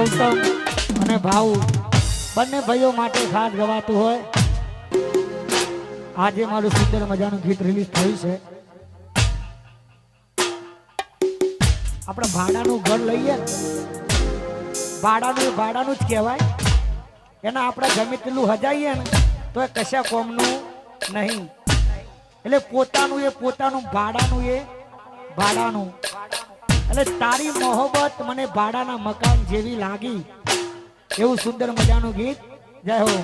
ગૌતમ અને ભાવ બંને ભાઈઓ માટે ખાસ ગવાતું હોય. આજે મારું સુંદર મજાનું ગીત રિલીઝ થયું છે. આપણે ભાડાનું ઘર લઈએ ને, ભાડાનું જ કહેવાય. એના આપણે ગમે તેટલું હજાઈએ ને તો એ કશા કોમનું નહીં. એટલે પોતાનું ભાડાનું. એટલે તારી મોહબ્બત મને ભાડાના મકાન જેવી લાગી. એવું સુંદર મજાનું ગીત. જય હો.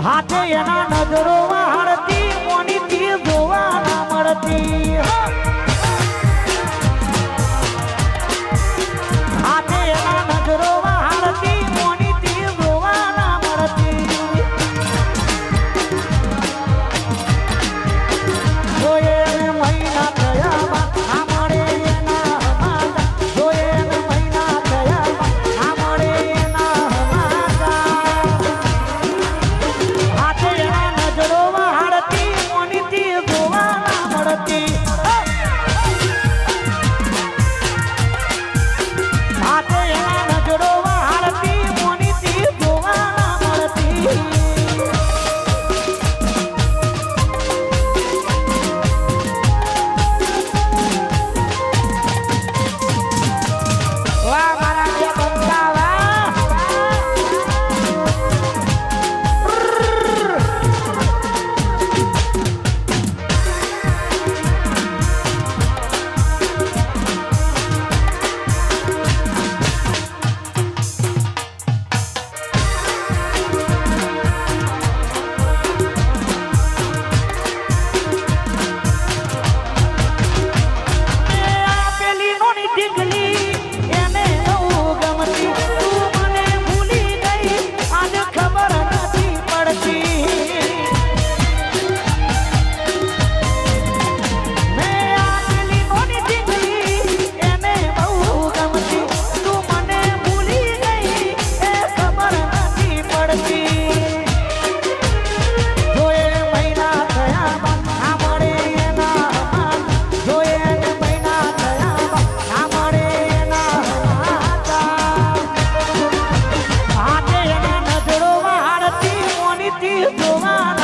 હાથે એના નજરો હારતી મોનીથી જોવા ના મળતી. હાથે એના નજરો હારતી મોનીથી જોવા ના મળતી. જોયે મહિના થયા આમળે એના હમાતા. જોયે મહિના થયા આમળે એના હમાતા. હાથે એના નજરો અહીંથી જોવાનો